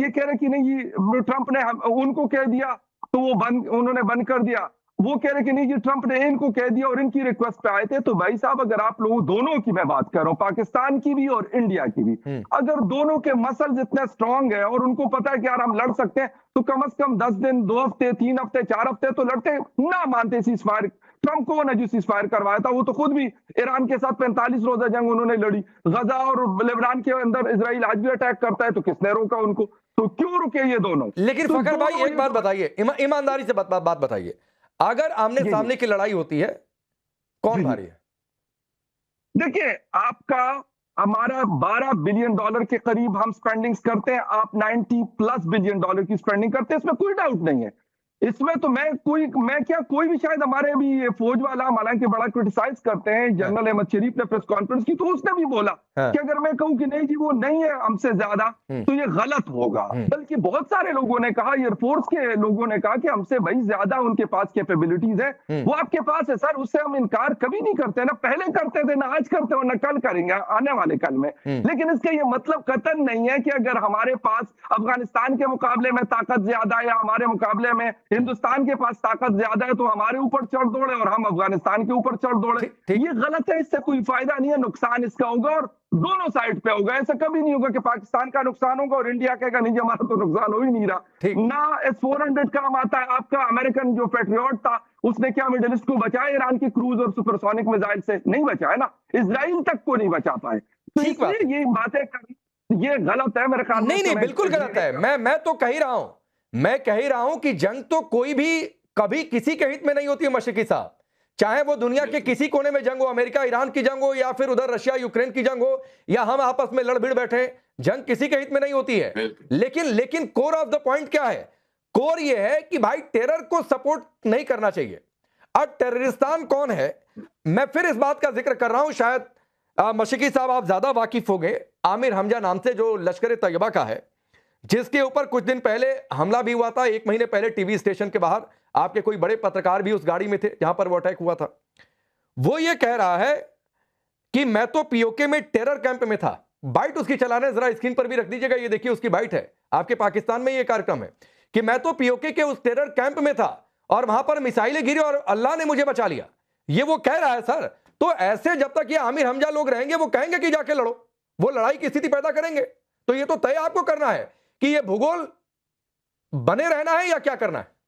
ये कह रहे कि नहीं ये ट्रंप ने उनको कह दिया तो वो उन्होंने बंद कर दिया। वो कह रहे कि नहीं जी ट्रंप ने इनको कह दिया और इनकी रिक्वेस्ट पे आए थे। तो भाई साहब अगर आप लोगों दोनों की मैं बात कर रहा हूं, पाकिस्तान की भी और इंडिया की भी, अगर दोनों के मसल्स इतने स्ट्रांग है और उनको पता है कि यार हम लड़ सकते हैं, तो कम से कम 10 दिन, 2 हफ्ते, 3 हफ्ते, 4 हफ्ते तो लड़ते ना मानते सीज फायर। ट्रंप को ना जो सीज फायर करवाया था, वो तो खुद भी ईरान के साथ 45 रोजा जंग उन्होंने लड़ी। गजा और लेबनान के अंदर इसराइल आज भी अटैक करता है, तो किसने रोका उनको? तो क्यों रुके ये दोनों? लेकिन तो फखर भाई एक बात बताइए, ईमानदारी से बात बताइए, अगर आमने सामने की लड़ाई होती है, कौन भारी है? देखिए, आपका हमारा $12 बिलियन के करीब हम स्पेंडिंग्स करते हैं, आप $90+ बिलियन की स्पेंडिंग करते हैं, इसमें कोई डाउट नहीं है। इसमें तो कोई भी शायद हमारे भी ये फौज वाला हालांकि बड़ा क्रिटिसाइज करते हैं, जनरल अहमद शरीफ ने प्रेस कॉन्फ्रेंस की, तो उसने भी बोला कि अगर मैं कहूं कि नहीं जी वो नहीं है हमसे ज्यादा, तो ये गलत होगा। बल्कि बहुत सारे लोगों ने कहा, एयरफोर्स के लोगों ने कहा कि हमसे भाई ज्यादा उनके पास कैपेबिलिटीज है। वो आपके पास है सर, उससे हम इनकार कभी नहीं करते ना, पहले करते थे ना, आज करते हो ना, कल करेंगे आने वाले कल में। लेकिन इसका ये मतलब कतन नहीं है कि अगर हमारे पास अफगानिस्तान के मुकाबले में ताकत ज्यादा है या हमारे मुकाबले में हिंदुस्तान के पास ताकत ज्यादा है तो हमारे ऊपर चढ़ दौड़े और हम अफगानिस्तान के ऊपर चढ़ दौड़े। ये गलत है, इससे कोई फायदा नहीं है, नुकसान इसका होगा और दोनों साइड पे होगा। ऐसा कभी नहीं होगा कि पाकिस्तान का नुकसान होगा और इंडिया कहेगा नहीं हमारा तो नुकसान हो ही नहीं रहा ना। S-400 काम आता है आपका, अमेरिकन जो पेट्रियट था उसने क्या मिडिल ईस्ट को बचाया ईरान की क्रूज और सुपरसोनिक मिसाइल से? नहीं बचाया ना, इजराइल तक को नहीं बचा पाए। तो इसलिए ये बातें करनी ये गलत है मेरे ख्याल में। नहीं बिल्कुल गलत है। मैं तो कह ही रहा हूं, मैं कह ही रहा हूं कि जंग तो कोई भी कभी किसी के हित में नहीं होती है मशरकी साहब, चाहे वो दुनिया के किसी कोने में जंग हो, अमेरिका ईरान की जंग हो या फिर उधर रशिया यूक्रेन की जंग हो या हम आपस में लड़ भिड़ बैठे, जंग किसी के हित में नहीं होती है। लेकिन कोर ऑफ द पॉइंट क्या है? कोर ये है कि भाई टेरर को सपोर्ट नहीं करना चाहिए। अब टेररिस्तान कौन है, मैं फिर इस बात का जिक्र कर रहा हूं, शायद मशरकी साहब आप ज्यादा वाकिफ हो गए। आमिर हमजा नाम से जो लश्कर तैयबा का है, जिसके ऊपर कुछ दिन पहले हमला भी हुआ था, 1 महीने पहले टीवी स्टेशन के बाहर आपके कोई बड़े पत्रकार भी उस गाड़ी में थे जहां पर वो अटैक हुआ था। वो ये कह रहा है कि मैं तो पीओके में टेरर कैंप में था। बाइट उसकी चलाने जरा स्क्रीन पर भी रख दीजिएगा, ये देखिए उसकी बाइट है, आपके पाकिस्तान में ये कार्यक्रम है कि मैं तो पीओके के उस टेरर कैंप में था और वहां पर मिसाइलें गिरी और अल्लाह ने मुझे बचा लिया। ये वो कह रहा है सर। तो ऐसे जब तक ये आमिर हमजा लोग रहेंगे वो कहेंगे कि जाके लड़ो, वो लड़ाई की स्थिति पैदा करेंगे। तो ये तो तय आपको करना है कि ये भूगोल बने रहना है या क्या करना है।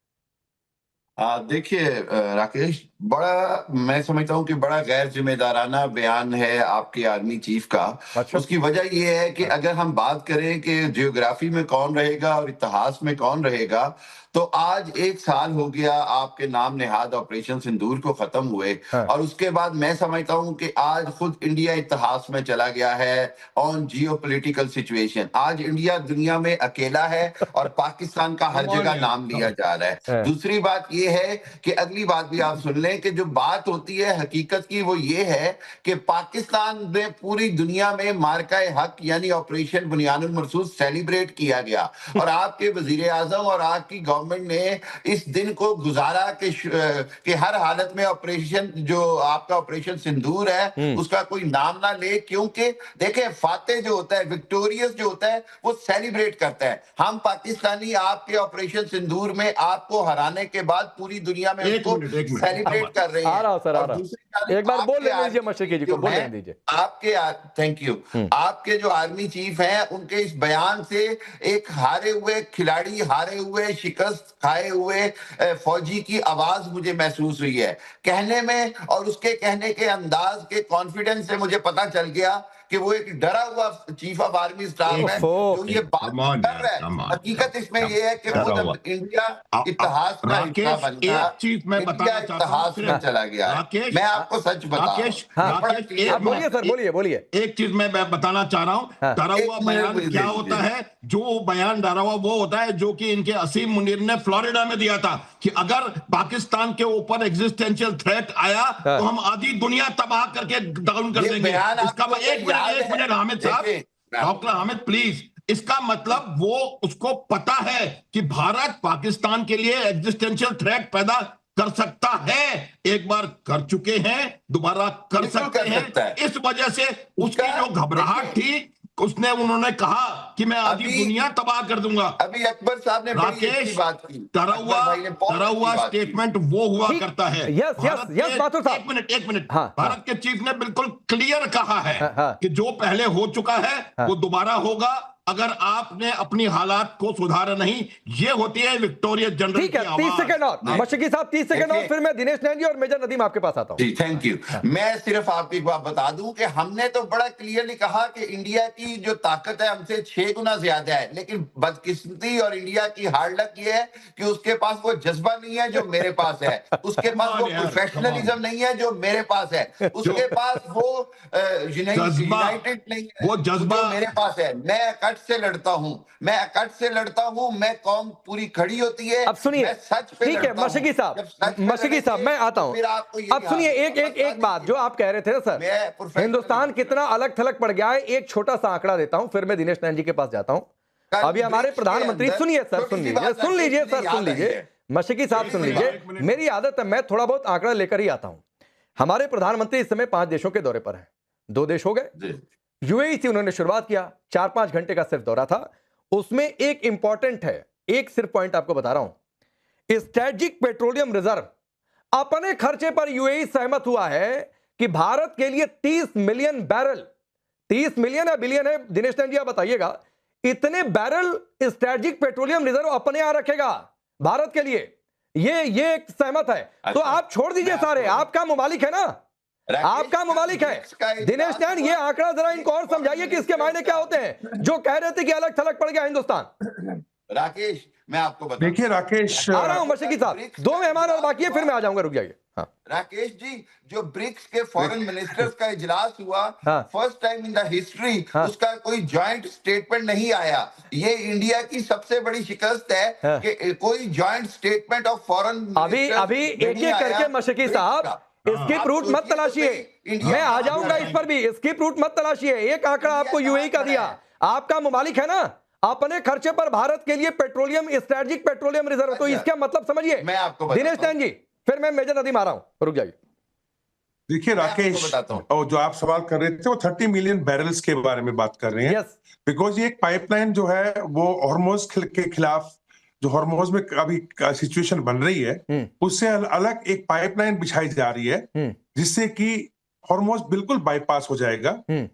देखिए राकेश, बड़ा मैं समझता हूं कि बड़ा गैर जिम्मेदाराना बयान है आपके आर्मी चीफ का। अच्छा। उसकी वजह यह है कि अगर हम बात करें कि जियोग्राफी में कौन रहेगा और इतिहास में कौन रहेगा, तो आज 1 साल हो गया आपके नाम नेहाद ऑपरेशन सिंदूर को खत्म हुए। और उसके बाद मैं समझता हूं कि आज खुद इंडिया इतिहास में चला गया है ऑन जियोपॉलिटिकल सिचुएशन। आज इंडिया दुनिया में अकेला है और पाकिस्तान का हर जगह नाम लिया जा रहा है। दूसरी बात ये है कि अगली बात भी आप सुन लें कि जो बात होती है हकीकत की, वो ये है कि पाकिस्तान में पूरी दुनिया में मार्का हक यानी ऑपरेशन बुनियानुल मरसूस सेलिब्रेट किया गया और आपके वजीर आजम और आपकी गवर्नमेंट ने इस दिन को गुजारा कि हर हालत में ऑपरेशन जो आपका ऑपरेशन सिंदूर है उसका कोई नाम ना ले, क्योंकि देखें फातेह जो होता है, विक्टोरियस जो होता है, वो सेलिब्रेट करता है। हम पाकिस्तानी आपके ऑपरेशन सिंदूर में आपको हराने के बाद पूरी दुनिया में उसको सेलिब्रेट कर रहे हैं। एक बार बोल लीजिए मशरकी जी को, बोल दीजिए। आपके थैंक यू, आपके जो आर्मी चीफ हैं उनके इस बयान से एक हारे हुए खिलाड़ी, हारे हुए शिकस्त खाए हुए फौजी की आवाज मुझे महसूस हुई है कहने में, और उसके कहने के अंदाज के कॉन्फिडेंस से मुझे पता चल गया कि वो एक डरा हुआ चीफ ऑफ आर्मी स्टाफ है जो ये बात कर रहा है। हकीकत इसमें ये है कि वो जब इंडिया इतिहास का हिस्सा बन गया, इंडिया इतिहास में चला गया। मैं आपको सच बोलिए। एक चीज मैं बताना चाह रहा हूँ, डरा हुआ बयान क्या होता है? जो बयान डरा हुआ वो होता है जो कि इनके असीम मुनीर ने फ्लोरिडा में दिया था कि अगर पाकिस्तान के ऊपर एग्जिस्टेंशियल थ्रेट आया तो हम आधी दुनिया तबाह करके डाउन कर देंगे। इसका एक मिनट हामिद साहब, डॉक्टर हामिद प्लीज, इसका मतलब वो उसको पता है कि भारत पाकिस्तान के लिए एग्जिस्टेंशियल थ्रेट पैदा कर सकता है, एक बार कर चुके हैं, दोबारा कर सकते हैं। इस वजह से उसकी जो घबराहट थी उसने उन्होंने कहा कि मैं आधी दुनिया तबाह कर दूंगा। अभी अकबर साहब ने बड़ी अच्छी बात की। डरा हुआ स्टेटमेंट वो हुआ करता है। एक मिनट भारत के चीफ ने बिल्कुल क्लियर कहा है कि जो पहले हो चुका है वो दोबारा होगा अगर आपने अपनी हालात को सुधारा नहीं। ये होती है विक्टोरिया जनरल ठीक है, 30 सेकंड और मशकी साहब, 30 सेकंड और फिर मैं दिनेश नैन जी और मेजर नदीम आपके पास आता हूं। जी थैंक यू। मैं सिर्फ आपको एक बात बता दूं कि हमने तो बड़ा क्लियरली कहा कि इंडिया की जो ताकत है हमसे 6 गुना ज्यादा है, लेकिन बदकिस्मती और इंडिया की हार्ड लक ये है कि उसके पास वो जज्बा नहीं है जो मेरे पास है, उसके पास वो प्रोफेशनलिज्म नहीं है जो मेरे पास है, उसके पास वो यूनाइटेड नहीं है वो जज्बा मेरे पास है। मैं अकट से लड़ता हूं, मैं कौम पूरी खड़ी होती है। अब सुनिए, ठीक है मशकी साहब मैं आता हूं। अब सुनिए एक बात जो आप कह रहे थे ना सर, हिंदुस्तान कितना अलग थलग पड़ गया है, एक छोटा सा आंकड़ा देता हूं फिर मैं दिनेश नैन जी के पास जाता हूं। अभी हमारे प्रधानमंत्री, सुन लीजिए मशकी साहब सुन लीजिए, मेरी आदत है मैं थोड़ा बहुत आंकड़ा लेकर ही आता हूं। हमारे प्रधानमंत्री इस समय 5 देशों के दौरे पर हैं, 2 देश हो गए, यूएई से उन्होंने शुरुआत किया, 4-5 घंटे का सिर्फ दौरा था। उसमें एक इंपॉर्टेंट है, एक सिर्फ पॉइंट आपको बता रहा हूं, स्ट्रेटेजिक पेट्रोलियम रिजर्व अपने खर्चे पर यूएई सहमत हुआ है कि भारत के लिए 30 मिलियन बैरल, 30 मिलियन है बिलियन है, दिनेश नैन जी आप बताइएगा, इतने बैरल स्ट्रेटेजिक पेट्रोलियम रिजर्व अपने यहां रखेगा भारत के लिए, ये एक सहमत है। तो आप छोड़ दीजिए सारे, आपका ममालिक है ना, आपका ममालिक है। दिनेश नैन ये आंकड़ा जरा इनको और समझाइए कि इसके मायने क्या होते हैं, जो कह रहे थे कि अलग थलग पड़ गया हिंदुस्तान। राकेश मैं आपको बता, देखिए राकेश, आ रहा हूं मशकी साहब, 2 मेहमान और बाकी है फिर मैं आ जाऊंगा, रुक जाइए। हाँ राकेश जी, जो ब्रिक्स के फॉरेन मिनिस्टर्स का इजलास हुआ, first time in the history उसका कोई जॉइंट स्टेटमेंट नहीं आया। ये इंडिया की सबसे बड़ी शिकस्त है कि कोई जॉइंट स्टेटमेंट ऑफ फॉरेन अभी एक एक करके मशकी साहब स्किप रूट मत तलाशिए, मैं आ जाऊंगा इस पर भी, स्किप रूट मत तलाशिए। एक आंकड़ा आपको यूएई का दिया, आपका ममालिक है ना, अपने खर्चे पर भारत के लिए पेट्रोलियम, स्ट्रेटेजिक पेट्रोलियम रिजर्व, तो इसका मतलब समझिए दिनेश नैन जी, फिर मैं मेजर नदीम आ रहा हूं, रुक जाइए। देखिए राकेश, और जो आप सवाल कर रहे थे वो 30 मिलियन बैरल्स के बारे में बात कर रहे हैं, बिकॉज ये एक पाइपलाइन जो है वो हॉर्मोज के खिलाफ, जो हॉर्मोज में अभी सिचुएशन बन रही है, उससे अलग एक पाइपलाइन बिछाई जा रही है जिससे कि हॉर्मोज बिल्कुल बाईपास हो जाएगा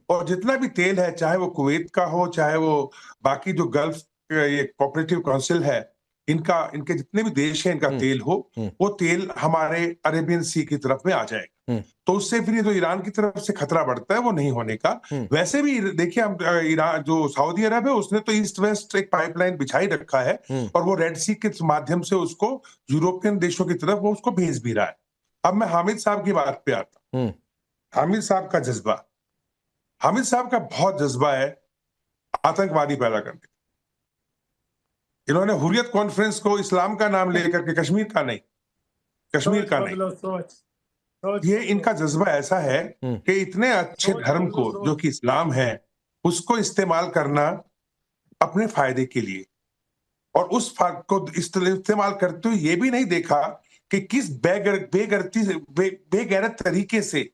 और जितना भी तेल है, चाहे वो कुवैत का हो, चाहे वो बाकी जो गल्फ ये कोऑपरेटिव काउंसिल है, इनके जितने भी देश हैं, इनका तेल हो, वो तेल हमारे अरेबियन सी की तरफ में आ जाएगा। तो उससे फिर ये जो ईरान की तरफ से खतरा बढ़ता है वो नहीं होने का। वैसे भी देखिए, हम ईरान जो सऊदी अरब है उसने तो ईस्ट वेस्ट एक पाइपलाइन बिछाई रखा है और वो रेड सी के माध्यम से उसको यूरोपियन देशों की तरफ वो उसको भेज भी रहा है। अब मैं हामिद साहब की बात पे आता हूं। हामिद साहब का जज्बा, हामिद साहब का बहुत जज्बा है आतंकवादी पैदा करने। इन्होंने हुर्रियत कॉन्फ्रेंस को इस्लाम का नाम लेकर के, कश्मीर का नहीं, ये इनका जज्बा ऐसा है कि इतने अच्छे धर्म को जो कि इस्लाम है उसको इस्तेमाल करना अपने फायदे के लिए, और उस फायदे को इस्तेमाल करते हुए ये भी नहीं देखा कि किस बेगैरत तरीके से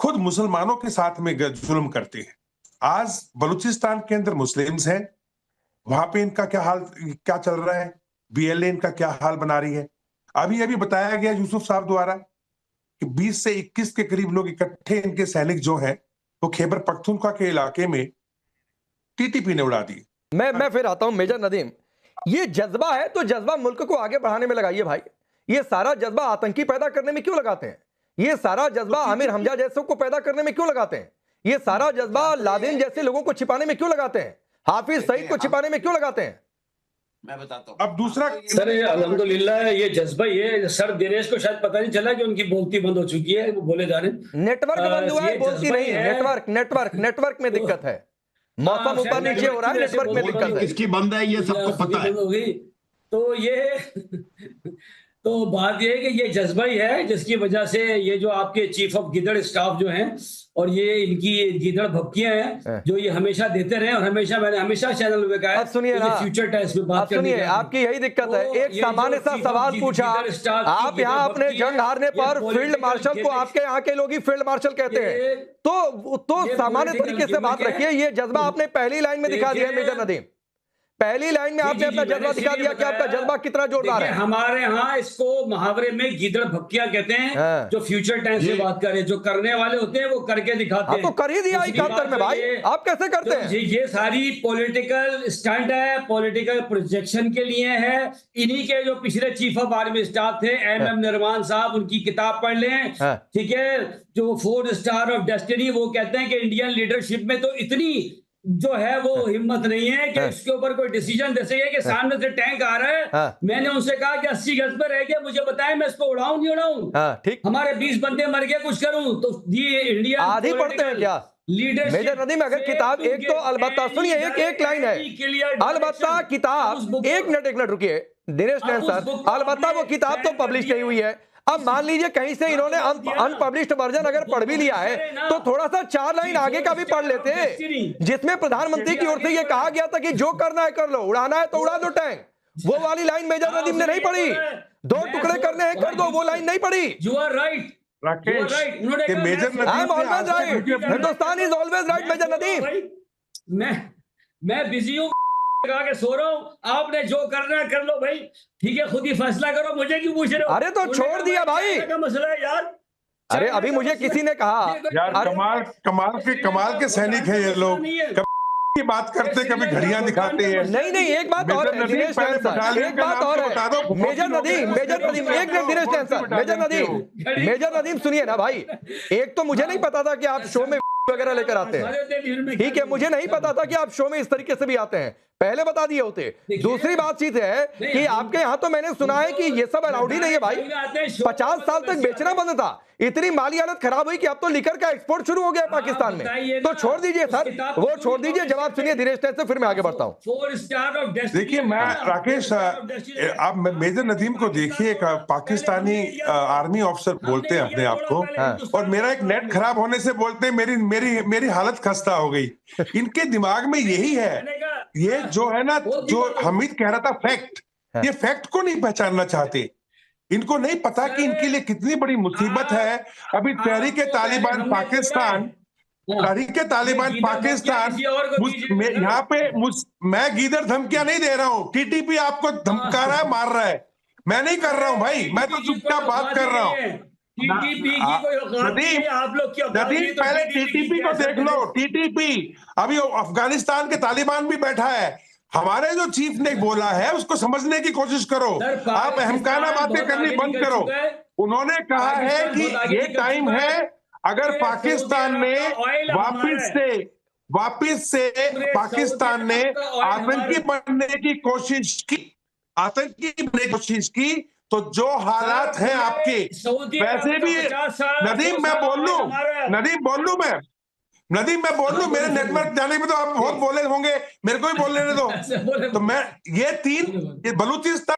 खुद मुसलमानों के साथ में जुल्म करते हैं। आज बलूचिस्तान के अंदर मुस्लिम्स हैं, वहां पे इनका क्या चल रहा है, बीएलए इनका क्या हाल बना रही है। अभी बताया गया यूसुफ साहब द्वारा कि 20 से 21 के करीब लोग इकट्ठे, इनके सैनिक जो हैं वो खैबर पख्तूनख्वा के इलाके में टीटीपी ने उड़ा दी। मैं फिर आता हूं मेजर नदीम, ये जज्बा है तो जज्बा मुल्क को आगे बढ़ाने में लगाइए भाई। ये सारा जज्बा आतंकी पैदा करने में क्यों लगाते हैं? ये सारा जज्बा आमिर हमजा जैसों को पैदा करने में क्यों लगाते हैं? ये सारा जज्बा लादेन जैसे लोगों को छिपाने में क्यों लगाते हैं? हाफिज सईद को छिपाने में क्यों लगाते हैं? मैं बताता हूं। अब दूसरा सर, अल्हम्दुलिल्लाह ये जज्बा ये सर दिनेश को शायद पता नहीं चला कि उनकी बोलती बंद हो चुकी है, वो बोले जा रहे हैं। नेटवर्क बंद हुआ है, बोलती नहीं है। नेटवर्क में दिक्कत है, मौसम ऊपर नीचे हो रहा है, नेटवर्क में दिक्कत है। किसकी बंद है ये सबको पता है। तो ये तो बात ये है कि ये जज्बा ही है जिसकी वजह से ये जो आपके चीफ ऑफ गिदड़ स्टाफ जो हैं और ये इनकी गिदड़ भपकियां हैं जो ये हमेशा देते रहे, और मैंने हमेशा चैनल में कहा है। अब सुनिए ना, फ्यूचर टेस्ट में बात सुनिए, आपकी यही दिक्कत है। एक सामान्य सा सवाल पूछा, आप यहाँ अपने जंग हारने पर फील्ड मार्शल को आपके यहाँ के लोग ही फील्ड मार्शल कहते हैं, तो सामान्य तरीके से बात रखिए। ये जज्बा आपने पहली लाइन में दिखा दिया है मेजर नदीम, पहली लाइन में आपने अपना जज्बा दिखा दिया कि आपका जज्बा कितना जोरदार है। हमारे यहाँ इसको मुहावरे में गीदड़ भपकिया कहते हैं, जो फ्यूचर टेंस में बात करें, जो करने वाले होते हैं वो करके दिखाते हैं। तो कर ही दिया 71 में भाई, आप कैसे करते हैं? ये सारी पॉलिटिकल स्टंट है, पॉलिटिकल प्रोजेक्शन के लिए है। इन्हीं के जो पिछले चीफ ऑफ आर्मी स्टाफ थे MM निर्वाण साहब, उनकी किताब पढ़ लें, ठीक है, जो 4 स्टार ऑफ डेस्टिनी, वो कहते हैं कि इंडियन लीडरशिप में तो इतनी जो है वो हिम्मत नहीं है कि इसके ऊपर कोई डिसीजन दे सके कि सामने से टैंक आ रहा है। मैंने उनसे कहा कि 80 गज पर रह गया, मुझे बताएं मैं इसको उड़ाऊं नहीं उड़ाऊं। ठीक, हमारे 20 बंदे मर गए, कुछ करूं तो ये इंडिया आधी पढ़ते हैं क्या मेजर नदीम? अगर किताब एक तो अलबत्ता सुनिए, एक लाइन है अलबत्ता किताब, एक मिनट रुकिए दिनेश नैन सर, अलबत्ता वो किताब तो पब्लिश नहीं हुई है। अब मान लीजिए कहीं से इन्होंने अनपब्लिश्ड वर्जन अगर पढ़ भी लिया है तो थोड़ा सा 4 लाइन आगे का भी पढ़ लेते, जिसमें प्रधानमंत्री की ओर से यह कहा गया था कि जो करना है कर लो, उड़ाना है तो उड़ा दो टैंक। वो वाली लाइन मेजर नदीम ने नहीं पढ़ी, 2 टुकड़े करने हैं कर दो, वो लाइन नहीं पढ़ी। You are right Rakesh, Hindustan is always right major Nadeem. मैं बिजी हूँ, कहा के सो रहा हूं, आपने जो करना है कर लो भाई, ठीक है, खुद ही फैसला करो, मुझे क्यों पूछ रहे हो? अरे तो छोड़ दिया भाई का मसला है यार। अरे अभी मुझे किसी ने कहा यार कमाल के सैनिक है ये लोग, की बात करते कभी घड़ियां दिखाते हैं। नहीं एक बात और है दिनेश नैन सर, एक बात और है मेजर नदीम, एक मिनट दिनेश नैन सर, मेजर नदीम सुनिए ना भाई, एक तो मुझे नहीं पता था कि आप शो में वगैरह लेकर आते हैं, ठीक है, मुझे नहीं पता था कि आप शो में इस तरीके से भी आते हैं, पहले बता दिए होते। दूसरी बात चीज है कि आपके यहाँ तो मैंने सुना है कि ये सब अलाउड ही नहीं है भाई, 50 साल तक बेचना बंद था, इतनी माली हालत खराब हुई कि अब तो लिकर का एक्सपोर्ट शुरू हो गया पाकिस्तान में। तो छोड़ दीजिए सर, वो छोड़ दीजिए, जवाब सुनिए दिनेश नैन से, फिर मैं आगे बढ़ता हूँ। देखिए मैं राकेश, आप मेजर नदीम को देखिए, पाकिस्तानी आर्मी ऑफिसर बोलते हैं अपने आप को, और मेरा एक नेट खराब होने से बोलते हैं मेरी हालत खस्ता हो गई। इनके दिमाग में यही है, ये जो है ना, जो हमीद कह रहा था फैक्ट, ये फैक्ट को नहीं पहचानना चाहते। इनको नहीं पता कि इनके लिए कितनी बड़ी मुसीबत है। अभी तहरीके तालिबान पाकिस्तान यहाँ पे मैं गीदड़ धमकियां नहीं दे रहा हूँ, TTP आपको धमका रहा है, मार रहा है, मैं नहीं कर रहा हूँ भाई, मैं तो चुपचाप बात कर रहा हूँ। नदीम पहले TTP को देख लो, TTP अभी अफगानिस्तान के तालिबान भी बैठा है, हमारे जो चीफ ने बोला है उसको समझने की कोशिश करो, आप अहमकाना बातें करनी बंद करो। उन्होंने कहा है कि ये टाइम है, अगर पाकिस्तान ने वापिस से पाकिस्तान ने आतंकी बनने की कोशिश की, तो जो हालात हैं आपके, वैसे भी नदीम मैं बोल लूं, मेरे नेटवर्क जाने में तो आप बहुत बोले होंगे, मेरे को ही बोल लेने दो। तो मैं ये बलूचिस्तान